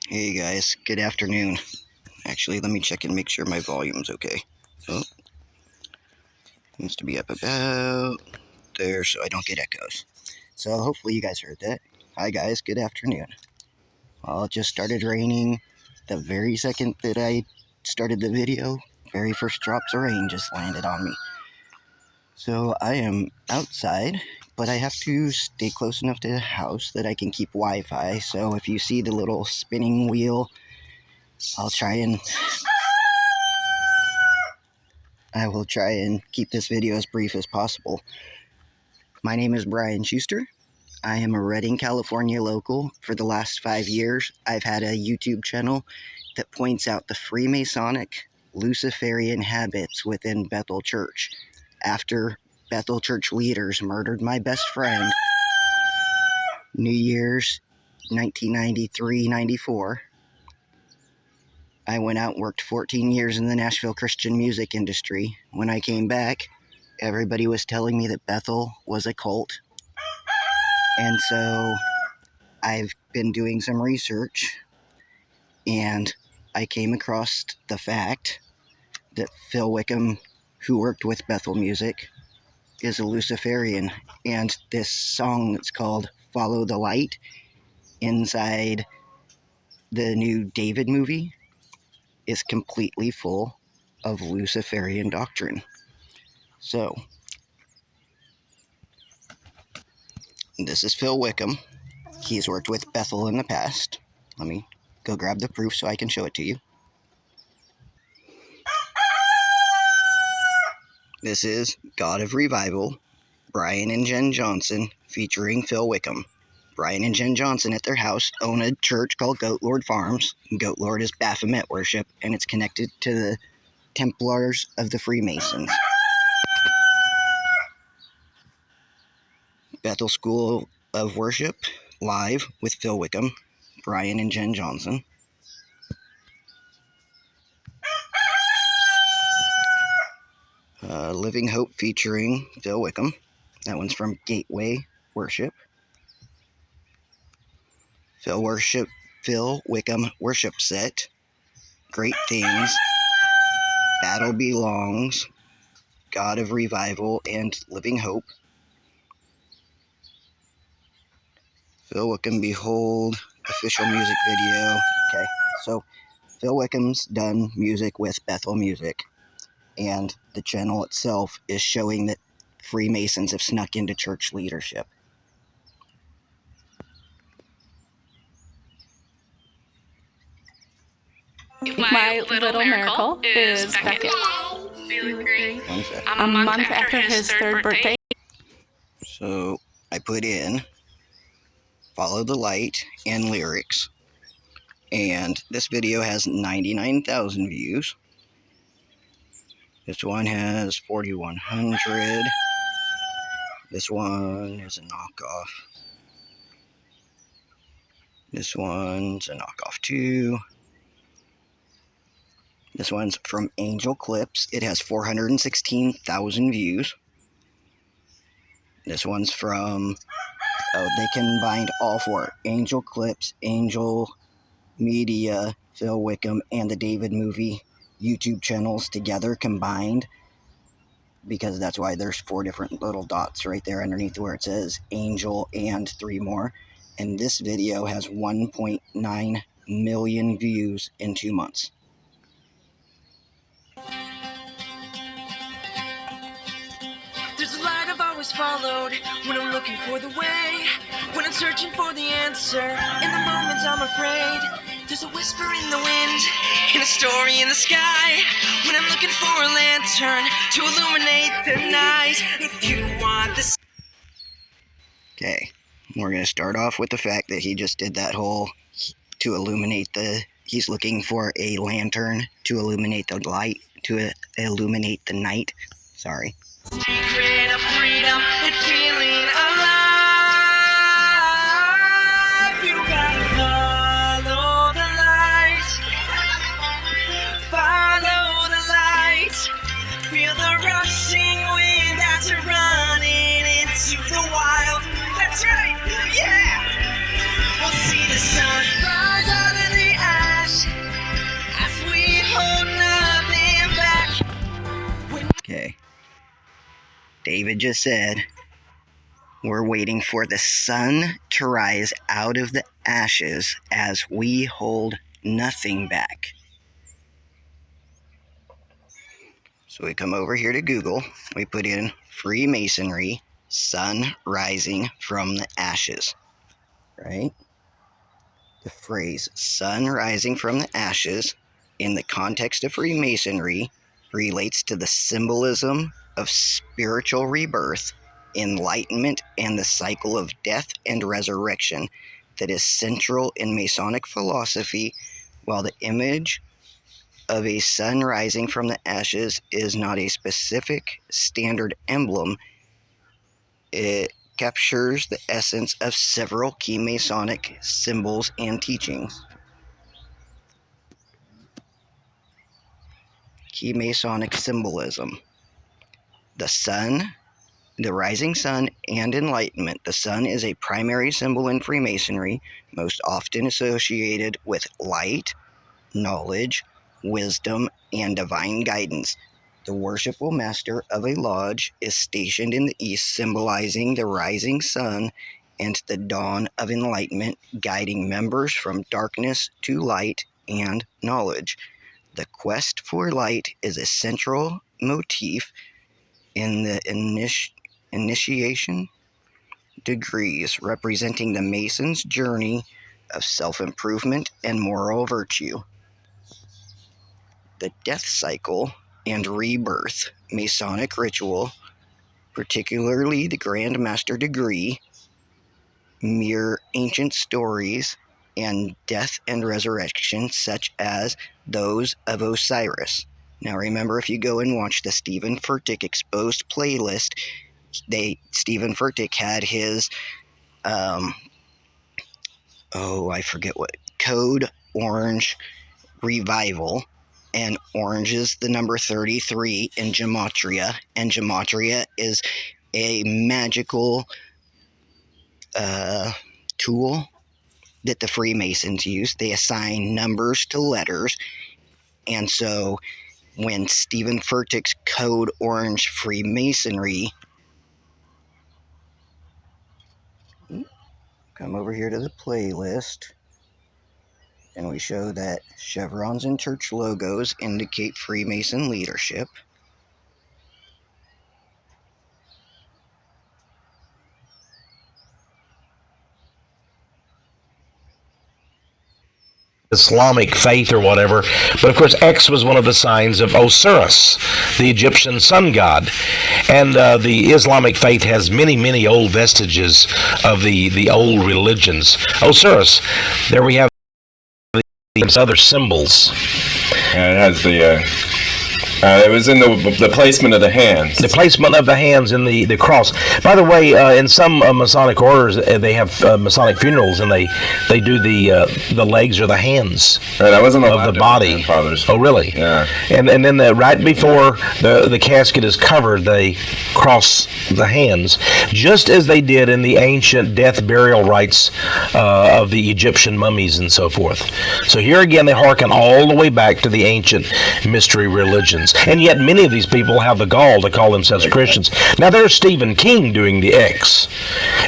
Hey guys, good afternoon. Actually, let me check and make sure my volume's okay. Oh, needs to be up about there so I don't get echoes. So hopefully you guys heard that. Hi guys, good afternoon. Well, it just started raining. The very second that I started the video, very first drops of rain just landed on me. So I am outside, but I have to stay close enough to the house that I can keep Wi-Fi. So if you see the little spinning wheel, I will try and keep this video as brief as possible. My name is Brian Schuster. I am a Redding, California local. For the last 5 years, I've had a YouTube channel that points out the Freemasonic, Luciferian habits within Bethel Church. After Bethel Church leaders murdered my best friend, New Year's 1993-94, I went out and worked 14 years in the Nashville Christian music industry. When I came back, everybody was telling me that Bethel was a cult. And so I've been doing some research, and I came across the fact that Phil Wickham, who worked with Bethel Music, is a Luciferian. And this song that's called Follow the Light inside the new David movie is completely full of Luciferian doctrine. So, this is Phil Wickham. He's worked with Bethel in the past. Let me go grab the proof so I can show it to you. This is God of Revival, Brian and Jen Johnson, featuring Phil Wickham. Brian and Jen Johnson at their house own a church called Goat Lord Farms. Goat Lord is Baphomet worship, and it's connected to the Templars of the Freemasons. Bethel School of Worship, live with Phil Wickham, Brian and Jen Johnson. Living Hope featuring Phil Wickham. That one's from Gateway Worship. Phil Wickham Worship Set. Great Things. Battle Belongs. God of Revival and Living Hope. Phil Wickham Behold official music video. Okay, so Phil Wickham's done music with Bethel Music, and the channel itself is showing that Freemasons have snuck into church leadership. My little miracle is Beckett. A month after his third birthday. So I put in Follow the Light and lyrics, and this video has 99,000 views. This one has 4,100. This one is a knockoff. This one's a knockoff too. This one's from Angel Clips. It has 416,000 views. This one's from, they combined all four. Angel Clips, Angel Media, Phil Wickham, and the David Movie YouTube channels together combined, because that's why there's 4 different little dots right there underneath where it says Angel and 3 more. And this video has 1.9 million views in 2 months. There's a light I've always followed when I'm looking for the way, when I'm searching for the answer. In the moments I'm afraid, there's a whisper in the wind, and a story in the sky, when I'm looking for a lantern to illuminate the night. If you want this. Okay, we're going to start off with the fact that he just did that whole to illuminate the, he's looking for a lantern to illuminate the light, to illuminate the night. Sorry. Secret of freedom and feeling alive. You gotta follow the light. Follow the light. Feel the rushing wind as you're running into the wild. That's right, yeah. We'll see the sun rise out of the David just said, we're waiting for the sun to rise out of the ashes as we hold nothing back. So we come over here to Google, we put in Freemasonry, sun rising from the ashes, right? The phrase sun rising from the ashes in the context of Freemasonry relates to the symbolism of spiritual rebirth, enlightenment, and the cycle of death and resurrection that is central in Masonic philosophy, while the image of a sun rising from the ashes is not a specific standard emblem. It captures the essence of several key Masonic symbols and teachings. Key Masonic symbolism. The sun, the rising sun, and enlightenment. The sun is a primary symbol in Freemasonry, most often associated with light, knowledge, wisdom, and divine guidance. The worshipful master of a lodge is stationed in the east, symbolizing the rising sun and the dawn of enlightenment, guiding members from darkness to light and knowledge. The quest for light is a central motif in the initiation degrees, representing the Mason's journey of self-improvement and moral virtue. The death cycle and rebirth. Masonic ritual, particularly the Grand Master degree, mirror ancient stories and death and resurrection, such as those of Osiris. Now remember, if you go and watch the Stephen Furtick Exposed playlist, Stephen Furtick had his, I forget what, Code Orange Revival, and orange is the number 33 in Gematria, and Gematria is a magical tool that the Freemasons use. They assign numbers to letters, and so when Stephen Furtick's Code Orange Freemasonry, come over here to the playlist, and we show that chevrons and church logos indicate Freemason leadership. Islamic faith or whatever, but of course X was one of the signs of Osiris, the Egyptian sun god, and the Islamic faith has many old vestiges of the old religions. Osiris, there we have these other symbols. And it has it was in the placement of the hands. The placement of the hands in the cross. By the way, in some Masonic orders, they have Masonic funerals, and they do the legs or the hands I wasn't of the body. Oh, really? Yeah. And then right before the casket is covered, they cross the hands, just as they did in the ancient death burial rites of the Egyptian mummies and so forth. So here again, they hearken all the way back to the ancient mystery religions. And yet many of these people have the gall to call themselves Christians. Now there's Stephen King doing the X.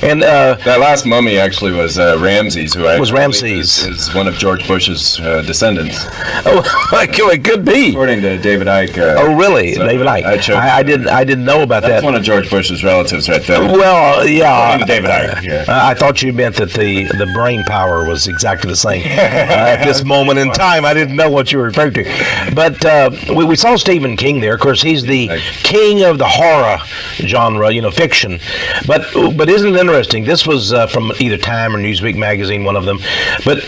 And that last mummy actually was Ramses, who is one of George Bush's descendants. Oh, it could be. According to David Icke. Oh, really? So David Icke. I didn't know about that. That's one of George Bush's relatives right there. Well, yeah. According to David Icke. Yeah. I thought you meant that the brain power was exactly the same. At this moment in time, I didn't know what you were referring to. But we saw Stephen King there. Of course, he's the king of the horror genre, fiction. But isn't it interesting? This was from either Time or Newsweek magazine, one of them. But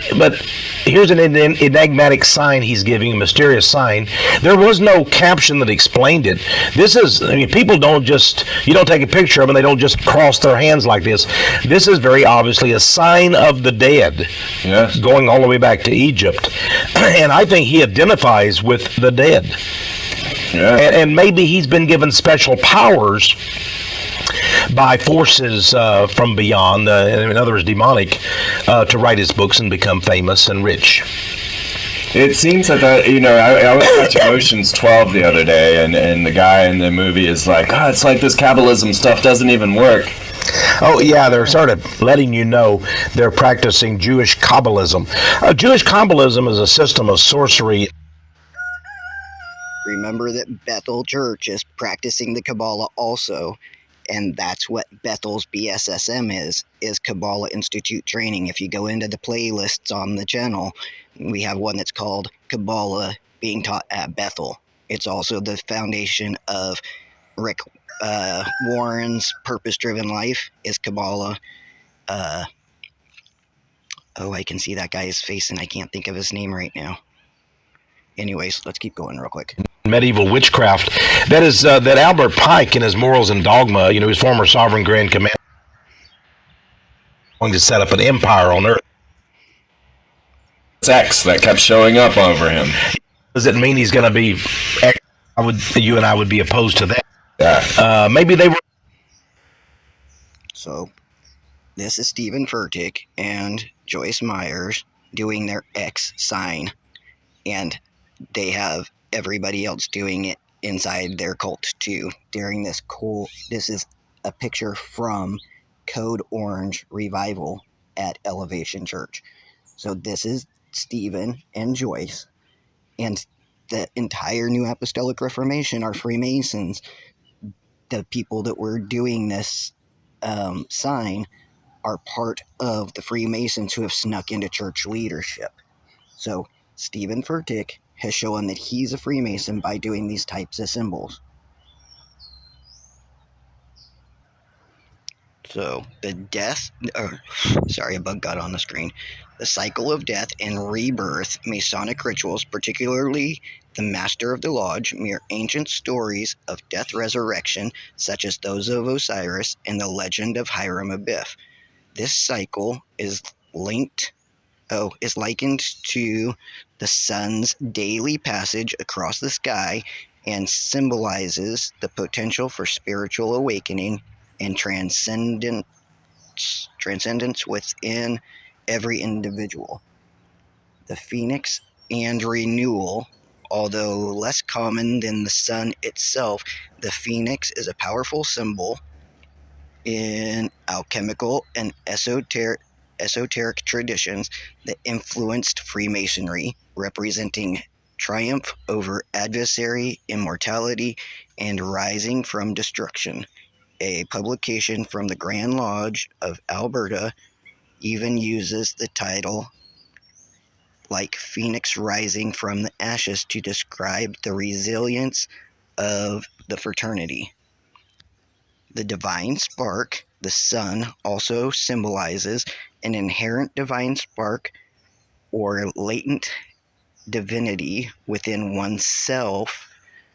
here's an enigmatic sign he's giving, a mysterious sign. There was no caption that explained it. This is, people don't just, you don't take a picture of them and they don't just cross their hands like this. This is very obviously a sign of the dead. Yes. Going all the way back to Egypt. And I think he identifies with the dead. Yeah. And maybe he's been given special powers by forces from beyond, in other words, demonic, to write his books and become famous and rich. It seems that I was watching Ocean's 12 the other day, and the guy in the movie is like, oh, it's like this Kabbalism stuff doesn't even work. Oh, yeah, they're sort of letting you know they're practicing Jewish Kabbalism. Jewish Kabbalism is a system of sorcery. Remember that Bethel Church is practicing the Kabbalah also, and that's what Bethel's BSSM is Kabbalah Institute Training. If you go into the playlists on the channel, we have one that's called Kabbalah being taught at Bethel. It's also the foundation of Rick Warren's Purpose-Driven Life is Kabbalah. I can see that guy's face and I can't think of his name right now. Anyways, let's keep going real quick. Medieval witchcraft. That is that Albert Pike in his Morals and Dogma, his former sovereign grand commander, going to set up an empire on Earth. Sex that kept showing up over him. Does it mean he's going to be? You and I would be opposed to that. Yeah. Maybe they were. So, this is Stephen Furtick and Joyce Myers doing their X sign, and they have everybody else doing it inside their cult too during this this is a picture from Code Orange Revival at Elevation Church. So this is Stephen and Joyce, and the entire New Apostolic Reformation are Freemasons. The people that were doing this sign are part of the Freemasons who have snuck into church leadership. So Stephen Furtick has shown that he's a Freemason by doing these types of symbols. So a bug got on the screen. The cycle of death and rebirth, Masonic rituals, particularly the Master of the Lodge, mirror ancient stories of death resurrection, such as those of Osiris and the legend of Hiram Abiff. This cycle is likened to the sun's daily passage across the sky and symbolizes the potential for spiritual awakening and transcendence within every individual. The phoenix and renewal, although less common than the sun itself, the phoenix is a powerful symbol in alchemical and esoteric traditions that influenced Freemasonry, representing triumph over adversary, immortality, and rising from destruction. A publication from the Grand Lodge of Alberta even uses the title like Phoenix Rising from the Ashes to describe the resilience of the fraternity. The divine spark, the sun, also symbolizes an inherent divine spark or latent divinity within oneself,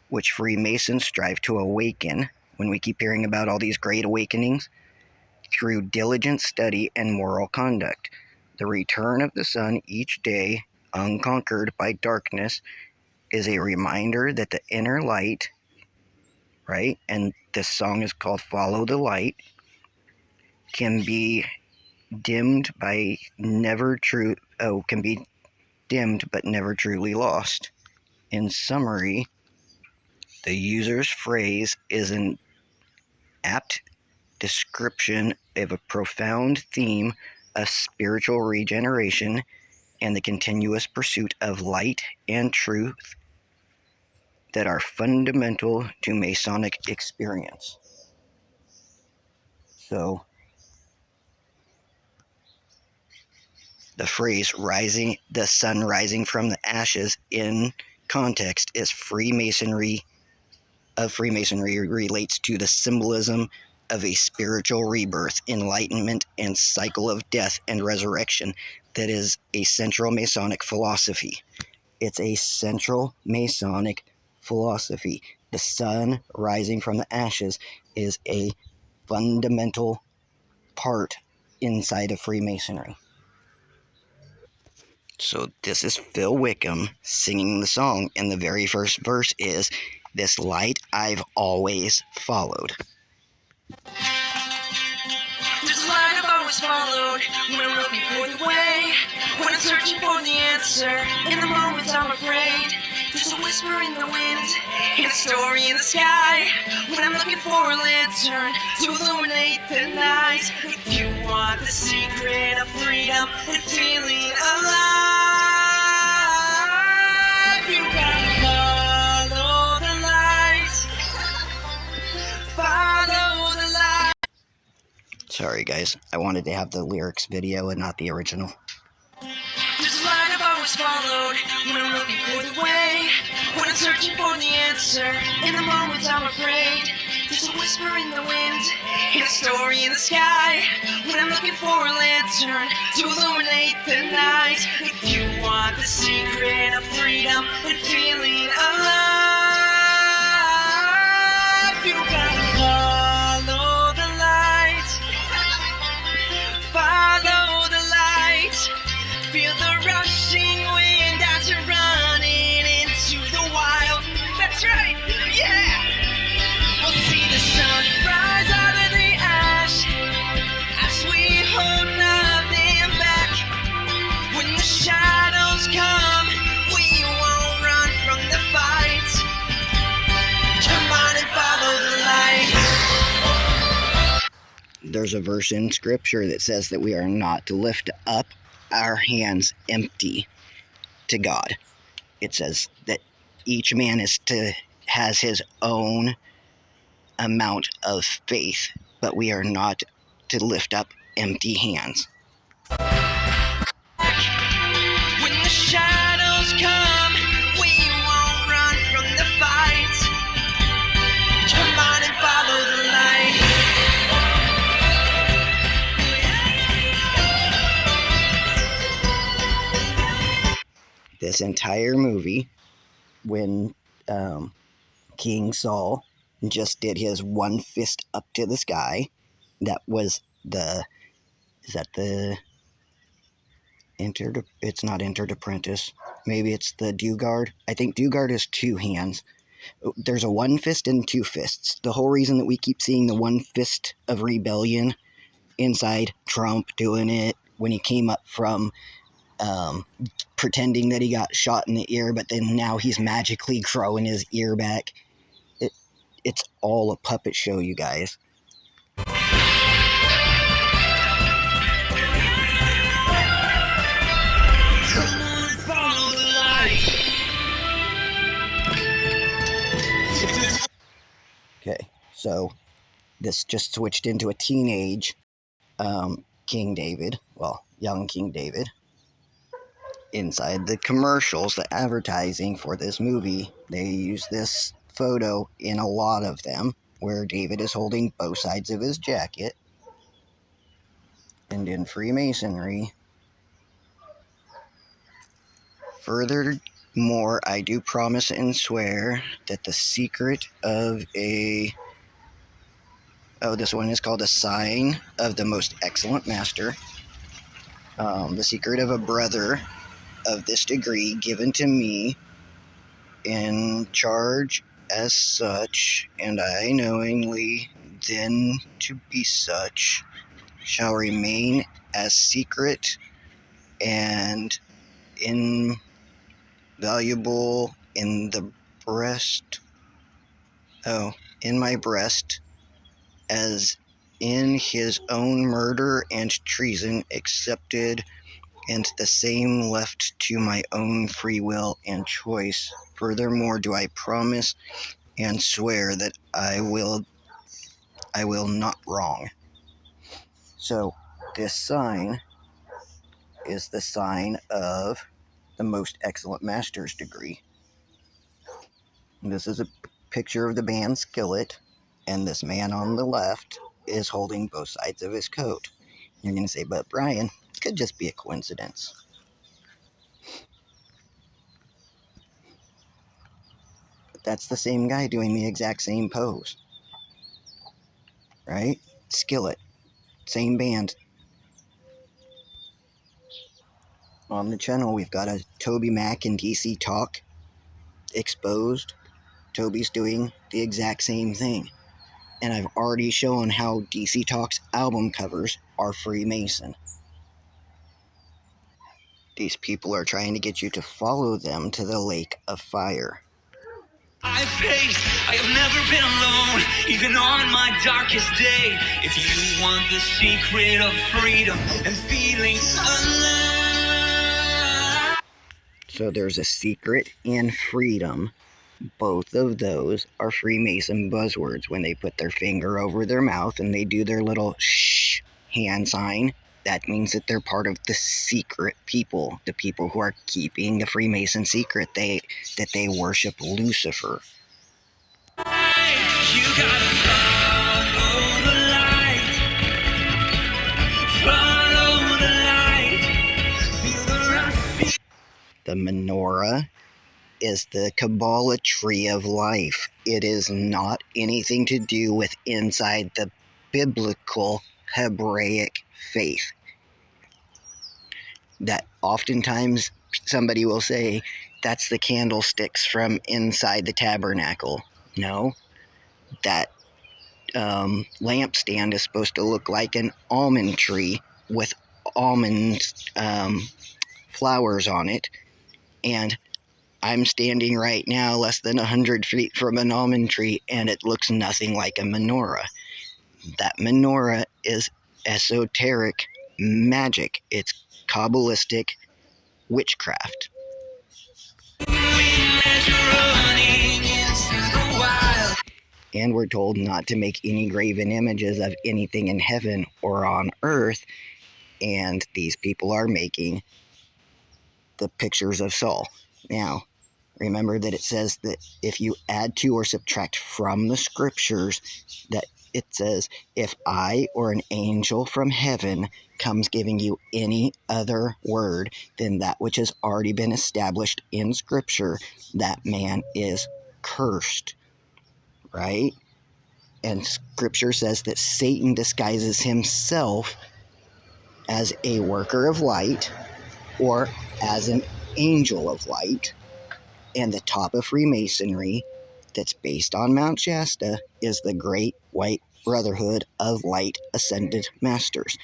which Freemasons strive to awaken. When we keep hearing about all these great awakenings, through diligent study and moral conduct. The return of the sun each day, unconquered by darkness, is a reminder that the inner light, right? And this song is called Follow the Light, can be dimmed but never truly lost. In summary, the user's phrase is an apt description of a profound theme of spiritual regeneration and the continuous pursuit of light and truth that are fundamental to Masonic experience. So, the phrase the sun rising from the ashes in context is Freemasonry relates to the symbolism of a spiritual rebirth, enlightenment, and cycle of death and resurrection that is a central Masonic philosophy. It's a central Masonic philosophy. The sun rising from the ashes is a fundamental part inside of Freemasonry. So this is Phil Wickham singing the song, and the very first verse is, "This light I've always followed." There's a light I've always followed when I'm looking for the way, when I'm searching for the answer. In the moments There's a whisper in the wind, and a story in the sky. When I'm looking for a lantern to illuminate the night. If you want the secret of freedom and feeling alive, you gotta follow the light. Follow the light. Sorry guys, I wanted to have the lyrics video and not the original. There's a light I've always followed when I'm looking for the way. When I'm searching for the answer, in the moments I'm afraid. There's a whisper in the wind, and a story in the sky. When I'm looking for a lantern to illuminate the night. If you want the secret of freedom and feeling alive, you gotta follow the light. Follow the light. Feel the rushing wind as you're running into the wild. That's right, yeah! We'll see the sun rise out of the ash as we hold nothing back. When the shadows come, we won't run from the fight. Come on and follow the light. There's a verse in scripture that says that we are not to lift up our hands empty to God. It says that each man has his own amount of faith, but we are not to lift up empty hands. When the shadows come, we won't run from the fight. Come on and follow the light. This entire movie, when King Saul just did his one fist up to the sky, that was it's not Entered Apprentice. Maybe it's the Dugard. I think Dugard is two hands. There's a one fist and two fists. The whole reason that we keep seeing the one fist of rebellion inside Trump doing it when he came up from pretending that he got shot in the ear, but then now he's magically growing his ear back. It's all a puppet show, you guys. Okay, so this just switched into a teenage King David, well, young King David. Inside the commercials, the advertising for this movie, they use this photo in a lot of them, where David is holding both sides of his jacket. And in Freemasonry, furthermore, I do promise and swear that the secret of this one is called a sign of the most excellent master. The secret of a brother of this degree given to me in charge as such, and I knowingly then to be such, shall remain as secret and invaluable in my breast, as in his own murder and treason accepted, and the same left to my own free will and choice. Furthermore, do I promise and swear that I will not wrong. So, this sign is the sign of the most excellent master's degree. And this is a picture of the band Skillet, and this man on the left is holding both sides of his coat. You're going to say, but Brian, it could just be a coincidence. But that's the same guy doing the exact same pose. Right? Skillet. Same band. On the channel, we've got a Toby Mac and DC Talk exposed. Toby's doing the exact same thing. And I've already shown how DC Talk's album covers are Freemason. These people are trying to get you to follow them to the lake of fire. I have never been alone, even on my darkest day. If you want the secret of freedom and feeling alive. So there's a secret and freedom. Both of those are Freemason buzzwords. When they put their finger over their mouth and they do their little shh hand sign, that means that they're part of the secret people, the people who are keeping the Freemason secret, that they worship Lucifer. You gotta follow the light. Follow the light. Feel the rush. The menorah is the Kabbalah tree of life. It is not anything to do with inside the biblical Hebraic faith. That oftentimes somebody will say, that's the candlesticks from inside the tabernacle. No, that lampstand is supposed to look like an almond tree with almond flowers on it, and I'm standing right now less than 100 feet from an almond tree, and it looks nothing like a menorah. That menorah is esoteric magic. It's Kabbalistic witchcraft. And we're told not to make any graven images of anything in heaven or on earth, and these people are making the pictures of Saul. Now, remember that it says that if you add to or subtract from the scriptures, that it says, if I or an angel from heaven comes giving you any other word than that which has already been established in scripture, that man is cursed, right? And scripture says that Satan disguises himself as a worker of light or as an angel of light. And the top of Freemasonry, that's based on Mount Shasta, is the Great White Brotherhood of Light Ascended Masters.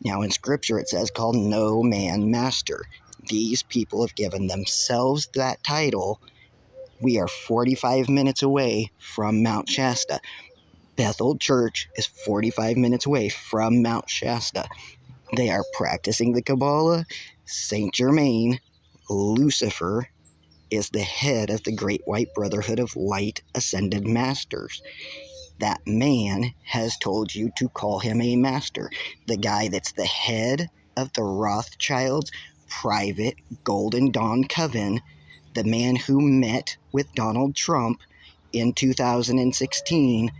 Now in scripture it says, called no man master. These people have given themselves that title. We are 45 minutes away from Mount Shasta. Bethel Church is 45 minutes away from Mount Shasta. They are practicing the Kabbalah. Saint Germain, Lucifer, is the head of the Great White Brotherhood of Light Ascended Masters. That man has told you to call him a master. The guy that's the head of the Rothschilds' private Golden Dawn Coven, the man who met with Donald Trump in 2016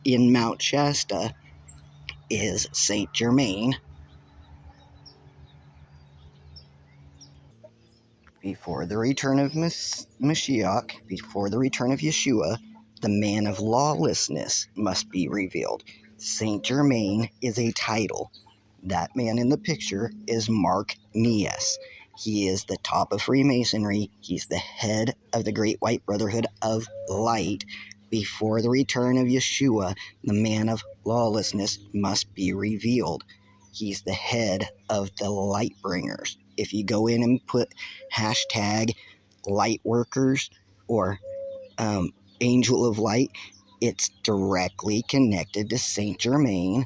in Mount Shasta, is Saint Germain. Before the return of Mashiach, before the return of Yeshua, the man of lawlessness must be revealed. Saint Germain is a title. That man in the picture is Mark Nias. He is the top of Freemasonry. He's the head of the Great White Brotherhood of Light. Before the return of Yeshua, the man of lawlessness must be revealed. He's the head of the Lightbringers. If you go in and put hashtag Lightworkers or Angel of Light, it's directly connected to Saint Germain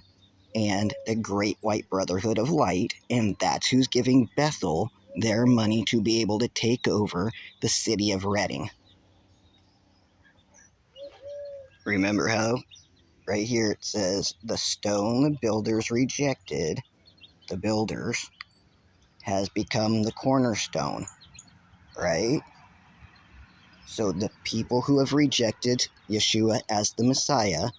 and the Great White Brotherhood of Light, and that's who's giving Bethel their money to be able to take over the city of Reading. Remember how right here it says, the stone the builders rejected, the builders, has become the cornerstone, right? So the people who have rejected Yeshua as the Messiah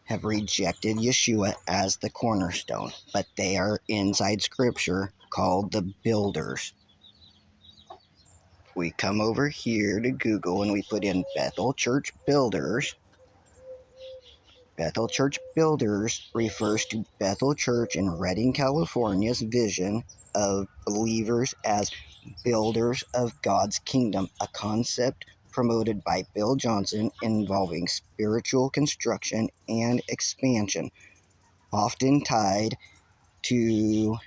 have rejected Yeshua as the cornerstone, but they are inside scripture called the builders. We come over here to Google and we put in Bethel Church Builders. Bethel Church Builders refers to Bethel Church in Redding, California's vision of believers as builders of God's kingdom, a concept promoted by Bill Johnson involving spiritual construction and expansion, often tied to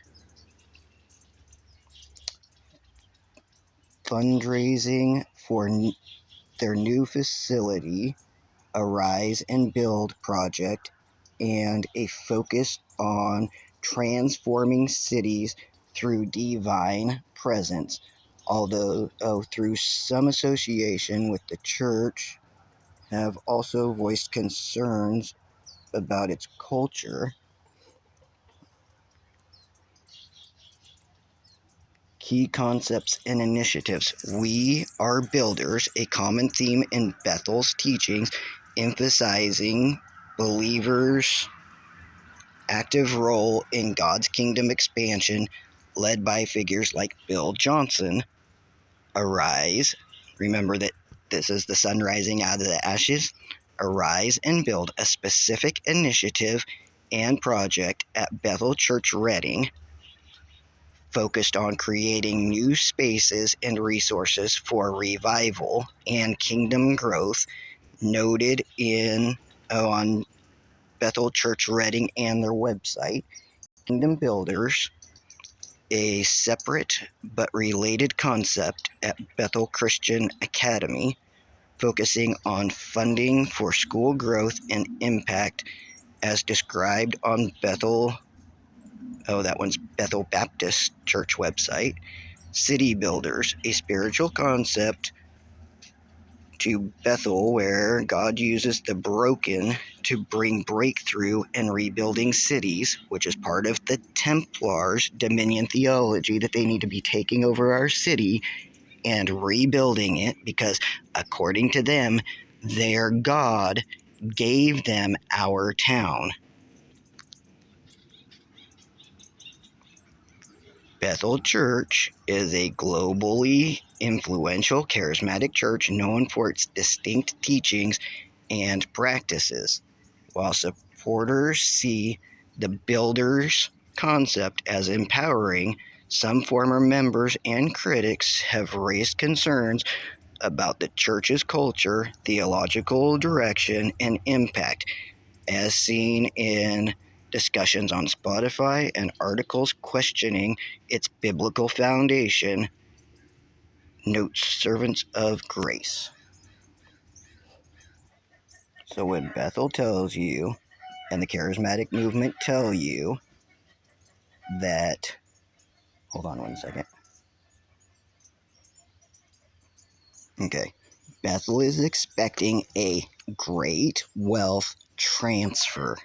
fundraising for their new facility, Arise and Build project, and a focus on transforming cities through divine presence, although through some association with the church have also voiced concerns about its culture. Key concepts and initiatives. We are builders, a common theme in Bethel's teachings, emphasizing believers' active role in God's kingdom expansion, led by figures like Bill Johnson. Arise. Remember that this is the sun rising out of the ashes. Arise and build a specific initiative and project at Bethel Church Reading, focused on creating new spaces and resources for revival and kingdom growth, noted on Bethel Church Reading and their website. Kingdom Builders, a separate but related concept at Bethel Christian Academy, focusing on funding for school growth and impact as described on Bethel Baptist Church website. City Builders, a spiritual concept to Bethel where God uses the broken to bring breakthrough and rebuilding cities, which is part of the Templars' dominion theology, that they need to be taking over our city and rebuilding it because, according to them, their God gave them our town. Bethel Church is a globally influential charismatic church known for its distinct teachings and practices. While supporters see the builders concept as empowering, some former members and critics have raised concerns about the church's culture, theological direction, and impact, as seen in discussions on Spotify and articles questioning its biblical foundation. Notes Servants of Grace. So when Bethel tells you, and the charismatic movement tell you that, hold on one second. Okay. Bethel is expecting a great wealth transfer.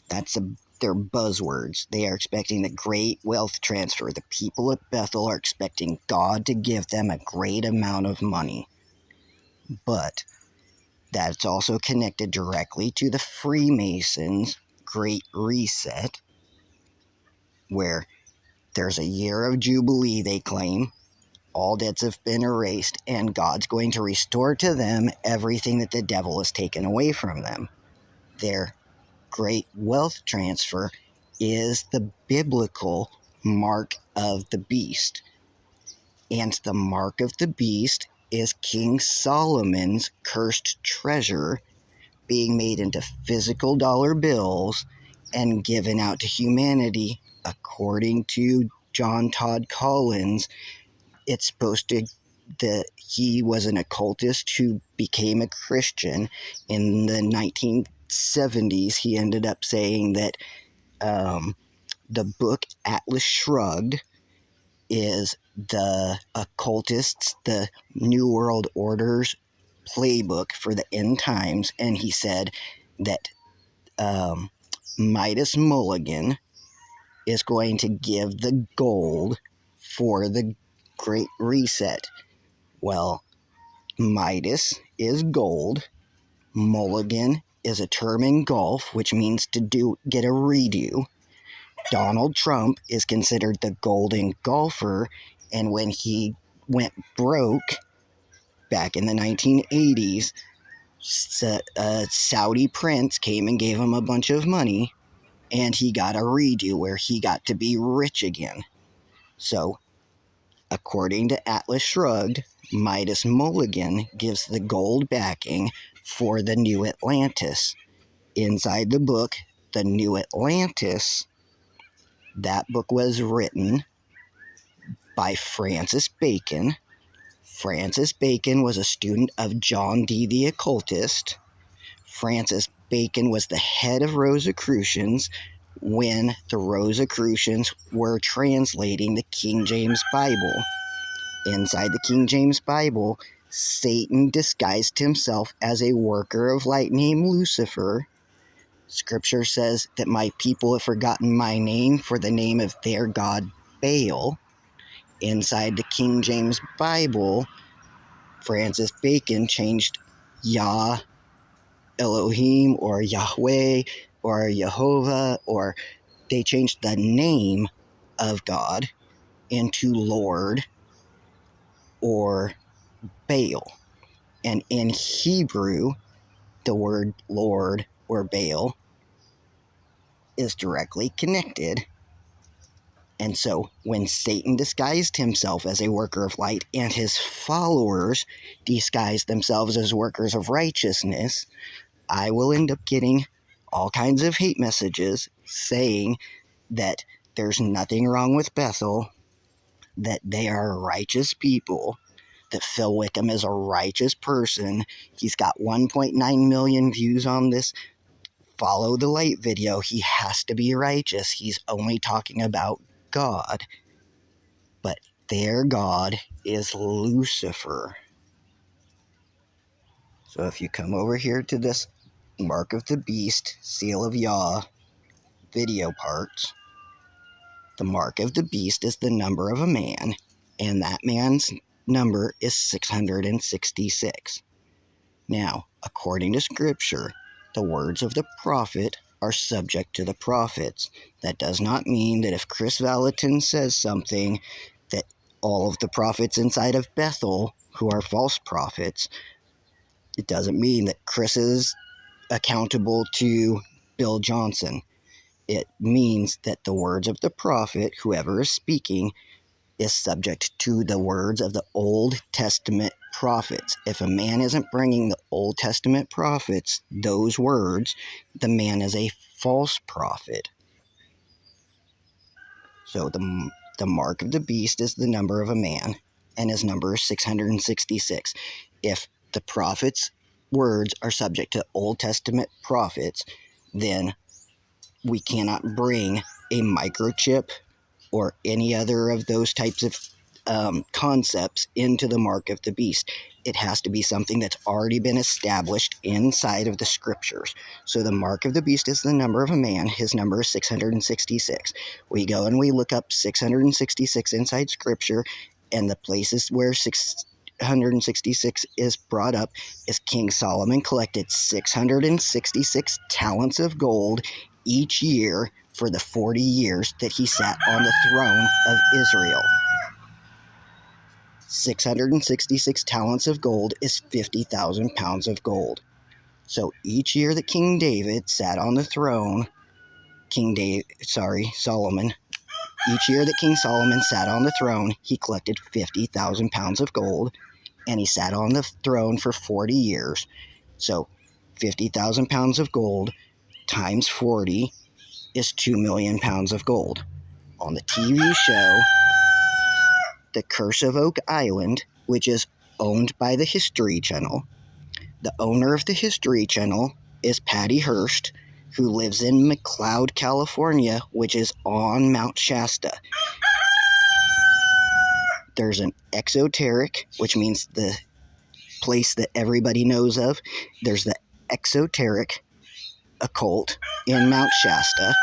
That's their buzzwords. They are expecting the great wealth transfer. The people at Bethel are expecting God to give them a great amount of money. But that's also connected directly to the Freemasons' Great Reset, where there's a year of Jubilee, they claim. All debts have been erased, and God's going to restore to them everything that the devil has taken away from them. Their great wealth transfer is the biblical mark of the beast. And the mark of the beast is King Solomon's cursed treasure being made into physical dollar bills and given out to humanity. According to John Todd Collins, it's supposed to that he was an occultist who became a Christian. In the 1970s, he ended up saying that the book Atlas Shrugged is the occultists, the New World Order's playbook for the end times, and he said that Midas Mulligan is going to give the gold for the Great Reset. Well, Midas is gold. Mulligan is a term in golf, which means to get a redo. Donald Trump is considered the golden golfer, and when he went broke back in the 1980s, a Saudi prince came and gave him a bunch of money, and he got a redo where he got to be rich again. So, according to Atlas Shrugged, Midas Mulligan gives the gold backing for the New Atlantis. Inside the book, The New Atlantis, that book was written by Francis Bacon Francis Bacon was a student of John Dee the occultist. Francis Bacon was the head of Rosicrucians when the Rosicrucians were translating the King James Bible. Inside the King James Bible, Satan disguised himself as a worker of light named Lucifer. Scripture says that my people have forgotten my name for the name of their god Baal. Inside the King James Bible, Francis Bacon changed Yah, Elohim, or Yahweh, or Jehovah, or they changed the name of God into Lord or Baal. And in Hebrew, the word Lord or Baal is directly connected. And so when Satan disguised himself as a worker of light and his followers disguised themselves as workers of righteousness, I will end up getting all kinds of hate messages saying that there's nothing wrong with Bethel, that they are righteous people, that Phil Wickham is a righteous person. He's got 1.9 million views on this Follow the Light video. He has to be righteous. He's only talking about God. But their God is Lucifer. So if you come over here to this Mark of the Beast, Seal of Yah video parts, the Mark of the Beast is the number of a man, and that man's number is 666. Now, according to Scripture, the words of the prophet are subject to the prophets. That does not mean that if Chris Valentin says something, that all of the prophets inside of Bethel, who are false prophets, it doesn't mean that Chris is accountable to Bill Johnson. It means that the words of the prophet, whoever is speaking, is subject to the words of the Old Testament prophets. If a man isn't bringing the Old Testament prophets those words, the man is a false prophet. So the Mark of the Beast is the number of a man, and his number is 666. If the prophet's words are subject to Old Testament prophets, then we cannot bring a microchip or any other of those types of concepts into the Mark of the Beast. It has to be something that's already been established inside of the Scriptures. So the Mark of the Beast is the number of a man. His number is 666. We go and we look up 666 inside Scripture, and the places where 666 is brought up is King Solomon collected 666 talents of gold each year for the 40 years that he sat on the throne of Israel. 666 talents of gold is 50,000 pounds of gold. So each year that King David sat on the throne, Solomon, each year that King Solomon sat on the throne, he collected 50,000 pounds of gold, and he sat on the throne for 40 years. So 50,000 pounds of gold times 40 is 2 million pounds of gold. On the TV show, The Curse of Oak Island, which is owned by the History Channel, the owner of the History Channel is Patty Hearst, who lives in McLeod, California, which is on Mount Shasta. There's an exoteric, which means the place that everybody knows of. There's the exoteric occult in Mount Shasta.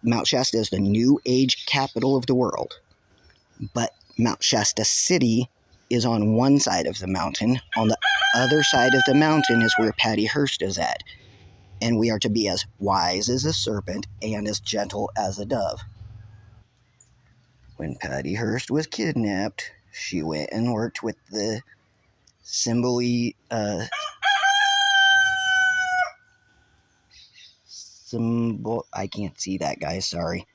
Mount Shasta is the New Age capital of the world. But Mount Shasta City is on one side of the mountain. On the other side of the mountain is where Patty Hearst is at. And we are to be as wise as a serpent and as gentle as a dove. When Patty Hearst was kidnapped, she went and worked with the I can't see that, guys, sorry.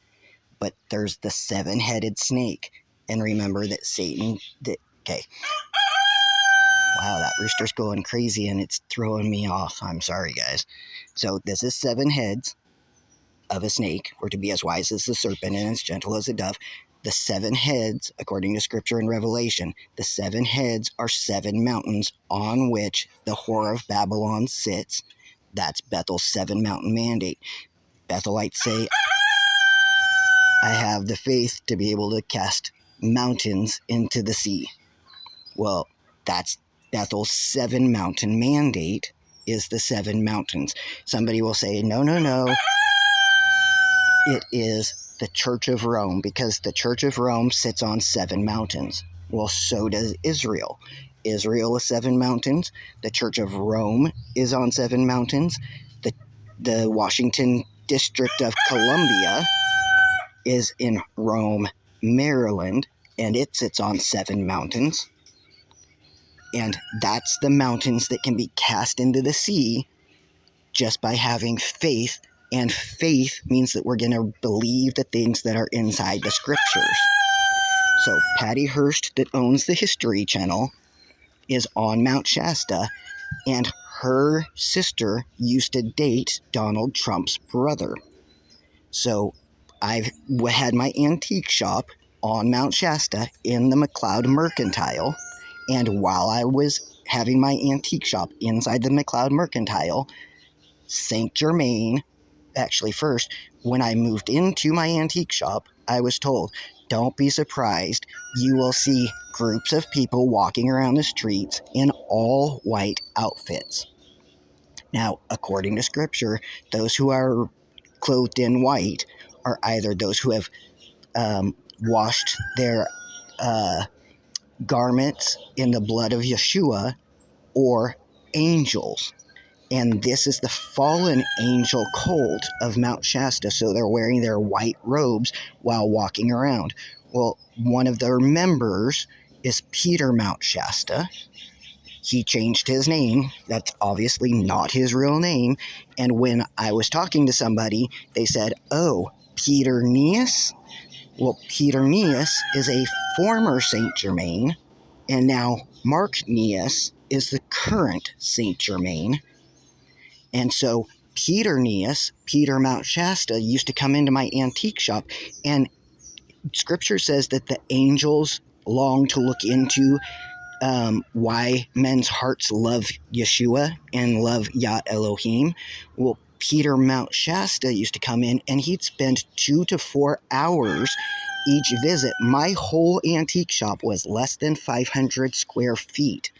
But there's the 7-headed snake. And remember that okay. Wow, that rooster's going crazy and it's throwing me off. I'm sorry, guys. So this is 7 heads of a snake. We're to be as wise as the serpent and as gentle as a dove. The 7 heads, according to Scripture and Revelation, the 7 heads are 7 mountains on which the Whore of Babylon sits. That's Bethel's 7 mountain mandate. Bethelites say, I have the faith to be able to cast mountains into the sea. Well, that's Bethel's 7 mountain mandate, is the 7 mountains. Somebody will say, no. It is the Church of Rome, because the Church of Rome sits on 7 mountains. Well, so does Israel. Israel is 7 mountains. The Church of Rome is on 7 mountains. The Washington District of Columbia is in Rome, Maryland, and it sits on 7 mountains. And that's the mountains that can be cast into the sea just by having faith. And faith means that we're going to believe the things that are inside the Scriptures. So Patty Hearst, that owns the History Channel, is on Mount Shasta, and her sister used to date Donald Trump's brother. So I've had my antique shop on Mount Shasta in the McLeod Mercantile, and while I was having my antique shop inside the McLeod Mercantile, Saint Germain, actually first, when I moved into my antique shop, I was told, don't be surprised, you will see groups of people walking around the streets in all white outfits. Now, according to Scripture, those who are clothed in white are either those who have washed their garments in the blood of Yeshua, or angels. And this is the fallen angel cult of Mount Shasta, so they're wearing their white robes while walking around. Well, one of their members is Peter Mount Shasta. He changed his name. That's obviously not his real name. And when I was talking to somebody, they said, oh, Peter Neus? Well, Peter Neus is a former Saint Germain, and now Mark Neus is the current Saint Germain. And so Peter Neus, Peter Mount Shasta, used to come into my antique shop, and Scripture says that the angels long to look into why men's hearts love Yeshua and love Yah Elohim. Well, Peter Mount Shasta used to come in, and he'd spend 2 to 4 hours each visit. My whole antique shop was less than 500 square feet.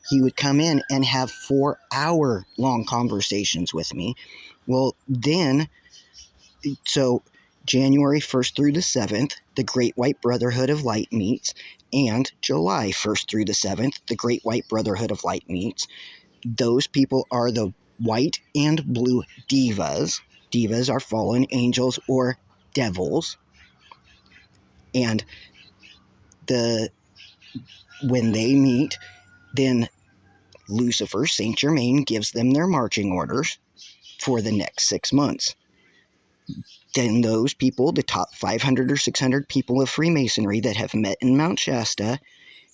He would come in and have 4-hour-long conversations with me. Well, then, so January 1st through the 7th, the Great White Brotherhood of Light meets, and July 1st through the 7th, the Great White Brotherhood of Light meets. Those people are the white and blue divas. Divas are fallen angels or devils. And when they meet, then Lucifer, Saint Germain, gives them their marching orders for the next 6 months. Then those people, the top 500 or 600 people of Freemasonry that have met in Mount Shasta,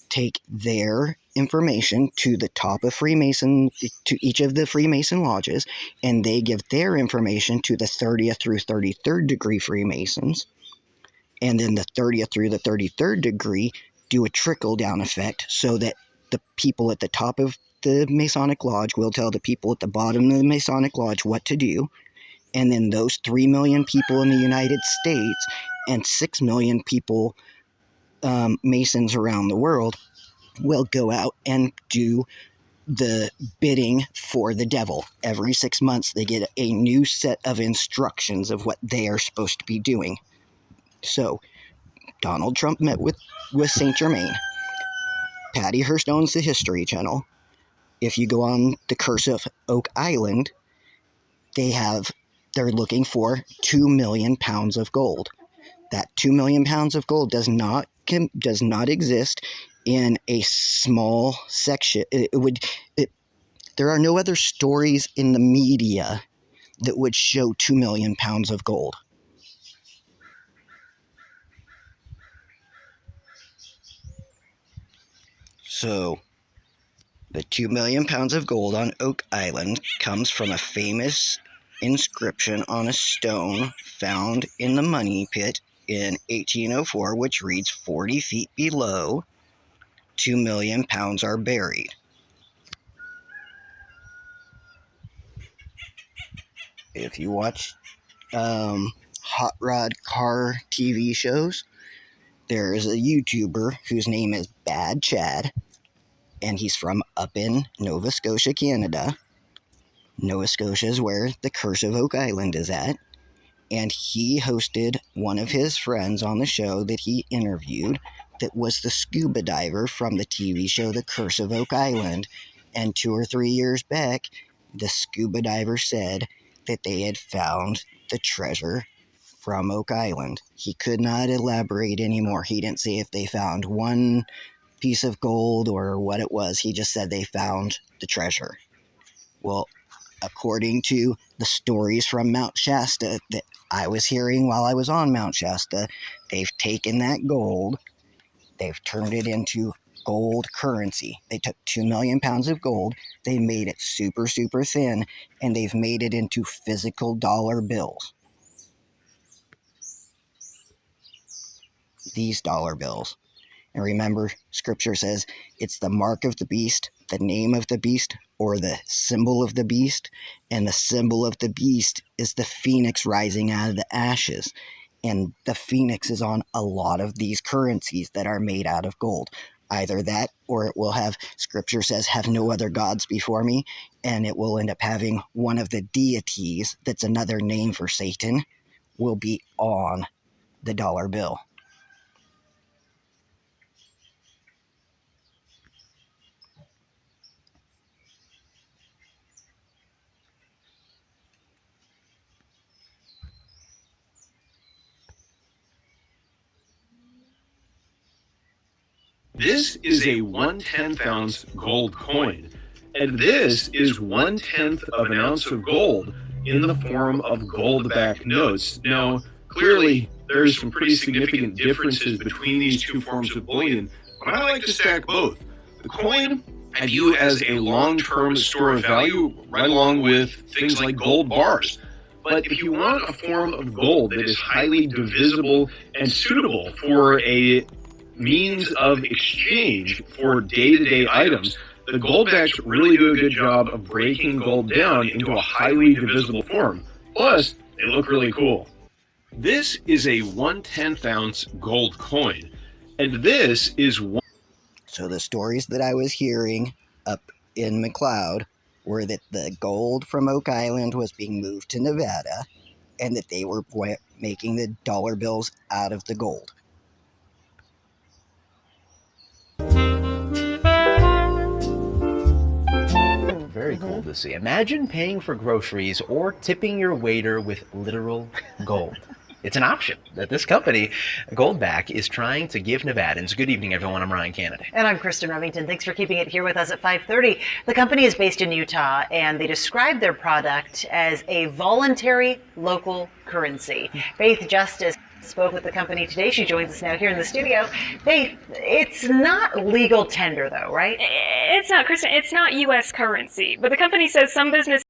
take their information to the top of Freemason, to each of the Freemason lodges, and they give their information to the 30th through 33rd degree Freemasons. And then the 30th through the 33rd degree do a trickle-down effect, so that the people at the top of the Masonic Lodge will tell the people at the bottom of the Masonic Lodge what to do. And then those 3 million people in the United States and 6 million people, Masons around the world, will go out and do the bidding for the devil. Every 6 months, they get a new set of instructions of what they are supposed to be doing. So, Donald Trump met with Saint Germain. Patty Hearst owns the History Channel. If you go on the Curse of Oak Island, they're looking for 2 million pounds of gold. That 2 million pounds of gold does not exist in a small section. There are no other stories in the media that would show 2 million pounds of gold. So, the 2 million pounds of gold on Oak Island comes from a famous inscription on a stone found in the money pit in 1804, which reads 40 feet below, 2 million pounds are buried. If you watch hot rod car TV shows, there is a YouTuber whose name is Bad Chad, and he's from up in Nova Scotia, Canada. Nova Scotia is where the Curse of Oak Island is at. And he hosted one of his friends on the show that he interviewed that was the scuba diver from the TV show The Curse of Oak Island. And 2 or 3 years back, the scuba diver said that they had found the treasure from Oak Island. He could not elaborate anymore. He didn't say if they found one piece of gold or what it was. He just said they found the treasure. Well, according to the stories from Mount Shasta that I was hearing while I was on Mount Shasta, they've taken that gold, they've turned it into gold currency. They took 2 million pounds of gold, they made it super, super thin, and they've made it into physical dollar bills. These dollar bills. And remember, scripture says it's the mark of the beast, the name of the beast, or the symbol of the beast. And the symbol of the beast is the phoenix rising out of the ashes. And the phoenix is on a lot of these currencies that are made out of gold. Either that, or it will have, scripture says, have no other gods before me. And it will end up having one of the deities, that's another name for Satan, will be on the dollar bill. This is a 1/10 ounce gold coin, and this is 1/10 of an ounce of gold in the form of gold-backed notes. Now, clearly, there's some pretty significant differences between these two forms of bullion, but I like to stack both. The coin I view as a long-term store of value, right along with things like gold bars. But if you want a form of gold that is highly divisible and suitable for a means of exchange for day-to-day items, the goldbacks really do a good job of breaking gold down into a highly divisible form. Plus, they look really cool. This is a 1/10 ounce gold coin, and this is one. So the stories that I was hearing up in McLeod were that the gold from Oak Island was being moved to Nevada, and that they were making the dollar bills out of the gold. Very cool to see. Imagine paying for groceries or tipping your waiter with literal gold. It's an option that this company, Goldback, is trying to give Nevadans. Good evening, everyone. I'm Ryan Kennedy. And I'm Kristen Remington. Thanks for keeping it here with us at 5:30. The company is based in Utah, and they describe their product as a voluntary local currency. Faith Justice spoke with the company today. She joins us now here in the studio. Faith, it's not legal tender, though, right? It's not, Kristen. It's not U.S. currency. But the company says some businesses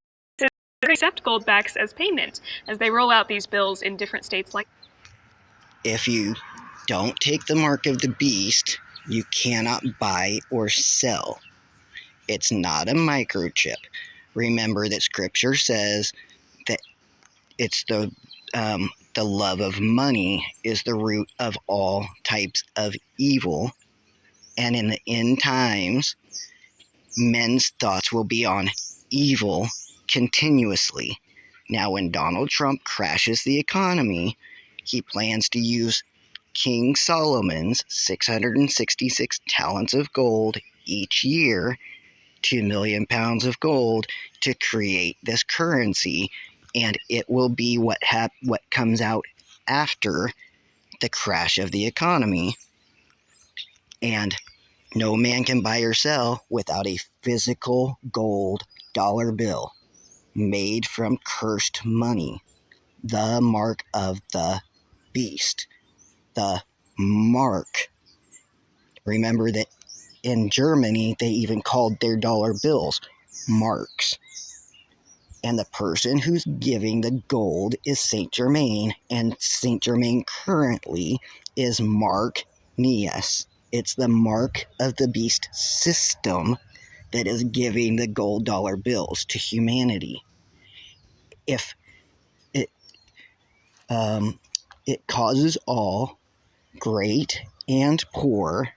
accept goldbacks as payment as they roll out these bills in different states. Like, If you don't take the mark of the beast, you cannot buy or sell. It's not a microchip. Remember that scripture says that it's the love of money is the root of all types of evil. And in the end times, men's thoughts will be on evil continuously. Now, when Donald Trump crashes the economy, he plans to use King Solomon's 666 talents of gold each year, 2 million pounds of gold, to create this currency. And it will be what comes out after the crash of the economy. And no man can buy or sell without a physical gold dollar bill made from cursed money, the mark of the beast, the mark. Remember that in Germany, they even called their dollar bills marks. And the person who's giving the gold is Saint Germain, and Saint Germain currently is Mark Nias. It's the Mark of the Beast system that is giving the gold dollar bills to humanity. If it it causes all, great and poor,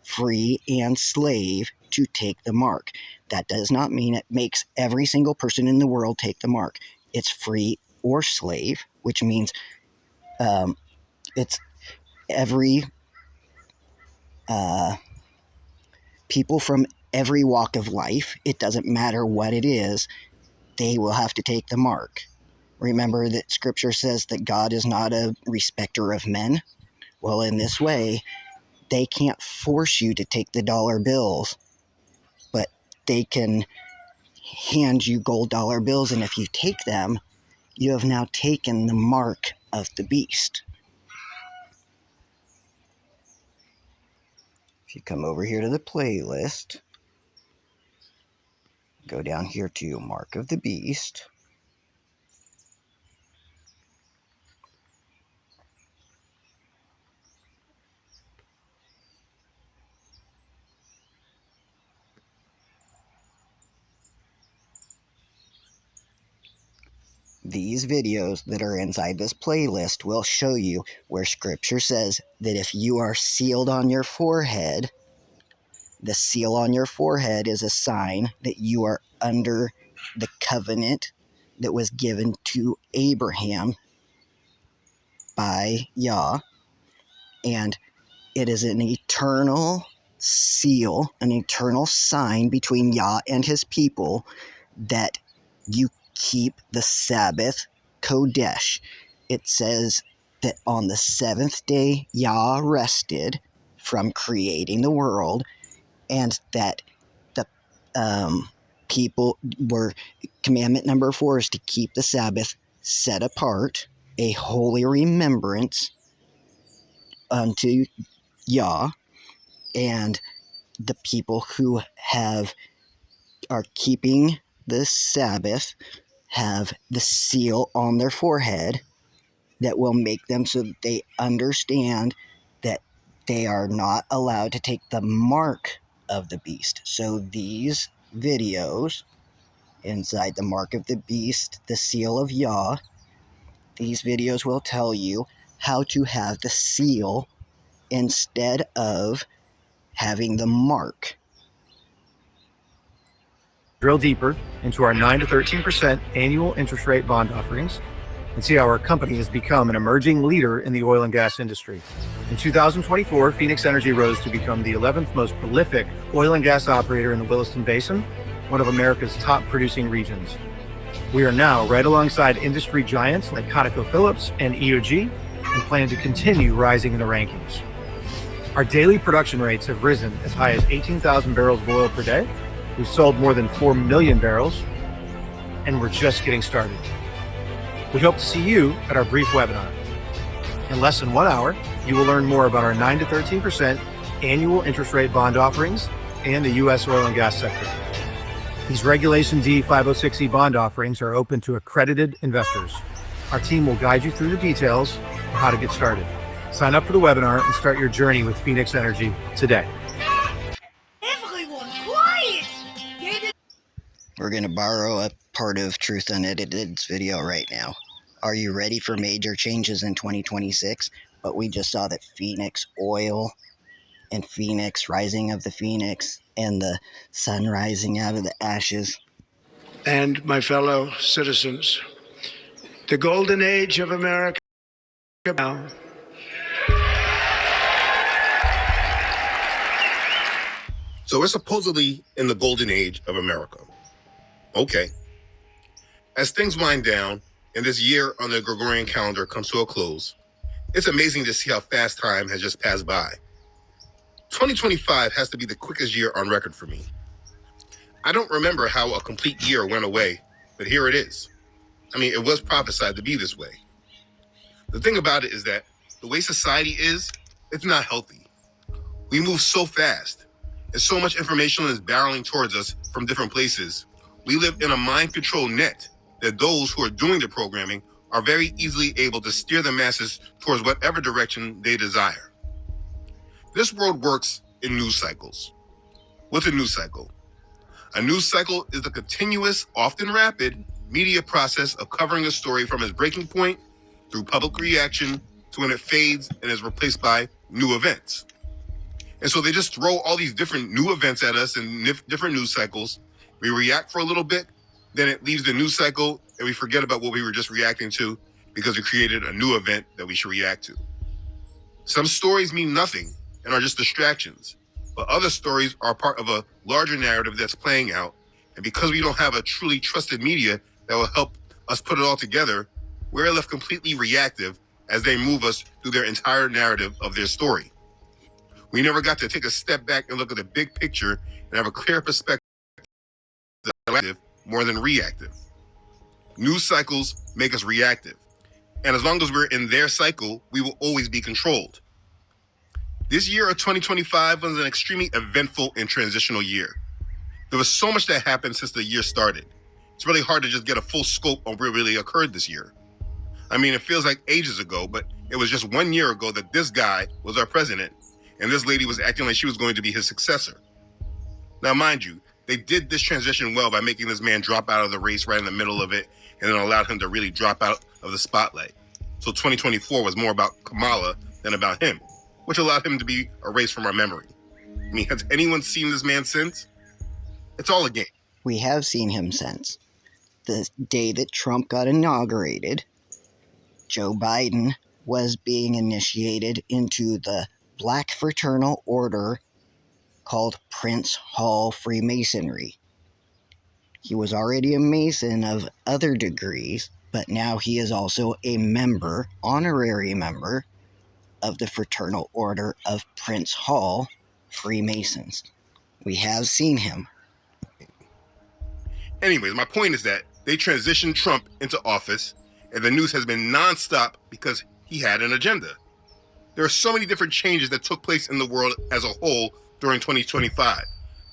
free and slave, to take the mark. That does not mean it makes every single person in the world take the mark. It's free or slave, which means it's every people from every walk of life. It doesn't matter what it is, they will have to take the mark. Remember that scripture says that God is not a respecter of men. Well, in this way, they can't force you to take the dollar bills, but they can hand you gold dollar bills, and if you take them, you have now taken the mark of the beast. If you come over here to the playlist, go down here to Mark of the Beast. These videos that are inside this playlist will show you where scripture says that if you are sealed on your forehead, the seal on your forehead is a sign that you are under the covenant that was given to Abraham by Yah, and it is an eternal seal, an eternal sign between Yah and his people that you keep the Sabbath Kodesh. It says that on the seventh day Yah rested from creating the world, and that the people were, commandment number 4 is to keep the Sabbath set apart, a holy remembrance unto Yah, and the people who are keeping the Sabbath have the seal on their forehead that will make them so that they understand that they are not allowed to take the mark of the beast. So these videos inside the mark of the beast, the seal of Yah, these videos will tell you how to have the seal instead of having the mark. Drill deeper into our 9 to 13% annual interest rate bond offerings and see how our company has become an emerging leader in the oil and gas industry. In 2024, Phoenix Energy rose to become the 11th most prolific oil and gas operator in the Williston Basin, one of America's top producing regions. We are now right alongside industry giants like ConocoPhillips and EOG and plan to continue rising in the rankings. Our daily production rates have risen as high as 18,000 barrels of oil per day. We've sold more than 4 million barrels, and we're just getting started. We hope to see you at our brief webinar. In less than 1 hour, you will learn more about our 9 to 13% annual interest rate bond offerings and the U.S. oil and gas sector. These Regulation D 506E bond offerings are open to accredited investors. Our team will guide you through the details of how to get started. Sign up for the webinar and start your journey with Phoenix Energy today. Everyone, quiet! We're going to borrow a part of Truth Unedited's video right now. Are you ready for major changes in 2026? But we just saw that Phoenix Oil and Phoenix, Rising of the Phoenix, and the sun rising out of the ashes. And my fellow citizens, the golden age of America now. So we're supposedly in the golden age of America. Okay. As things wind down and this year on the Gregorian calendar comes to a close, it's amazing to see how fast time has just passed by. 2025 has to be the quickest year on record for me. I don't remember how a complete year went away, but here it is. I mean, it was prophesied to be this way. The thing about it is that the way society is, it's not healthy. We move so fast, and so much information is barreling towards us from different places. we live in a mind control net that those who are doing the programming are very easily able to steer the masses towards whatever direction they desire. This world works in news cycles. What's a news cycle? A news cycle is the continuous, often rapid, media process of covering a story from its breaking point through public reaction to when it fades and is replaced by new events. And so they just throw all these different new events at us in different news cycles. We react for a little bit, then it leaves the news cycle and we forget about what we were just reacting to because we created a new event that we should react to. Some stories mean nothing and are just distractions, but other stories are part of a larger narrative that's playing out. And because we don't have a truly trusted media that will help us put it all together, we're left completely reactive as they move us through their entire narrative of their story. We never got to take a step back and look at the big picture and have a clear perspective more than reactive. News cycles make us reactive. And as long as we're in their cycle, we will always be controlled. This year of 2025 was an extremely eventful and transitional year. There was so much that happened since the year started. It's really hard to just get a full scope of what really occurred this year. I mean, it feels like ages ago, but it was just 1 year ago that this guy was our president, and this lady was acting like she was going to be his successor. Now, mind you, they did this transition well by making this man drop out of the race right in the middle of it, and then allowed him to really drop out of the spotlight. So 2024 was more about Kamala than about him, which allowed him to be erased from our memory. I mean, has anyone seen this man since? It's all a game. We have seen him since. The day that Trump got inaugurated, Joe Biden was being initiated into the Black fraternal order called Prince Hall Freemasonry. He was already a Mason of other degrees, but now he is also a member, honorary member, of the Fraternal Order of Prince Hall Freemasons. We have seen him. Anyways, my point is that they transitioned Trump into office, and the news has been nonstop because he had an agenda. There are so many different changes that took place in the world as a whole during 2025,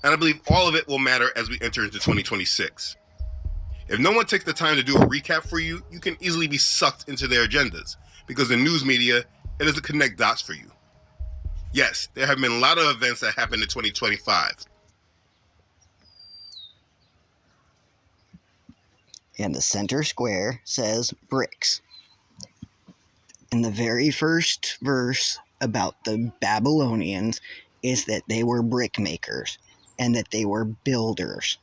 and I believe all of it will matter as we enter into 2026. If no one takes the time to do a recap for you, you can easily be sucked into their agendas, because the news media, it doesn't connect dots for you. Yes, there have been a lot of events that happened in 2025. And the center square says bricks. In the very first verse about the Babylonians is that they were brick makers and that they were builders.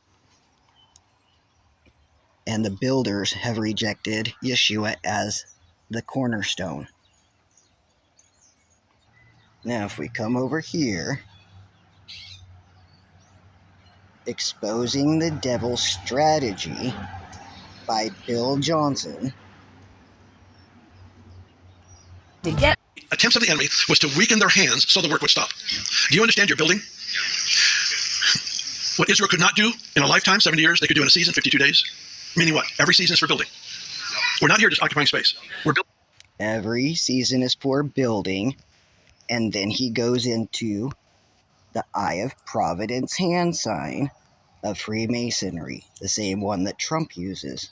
And the builders have rejected Yeshua as the cornerstone. Now, if we come over here, Exposing the Devil's Strategy by Bill Johnson. Attempts of the enemy was to weaken their hands so the work would stop. Do you understand your building? What Israel could not do in a lifetime, 70 years, they could do in a season, 52 days. Meaning what? Every season is for building. We're not here just occupying space. We're building. Every season is for building, and then he goes into the Eye of Providence hand sign of Freemasonry, the same one that Trump uses.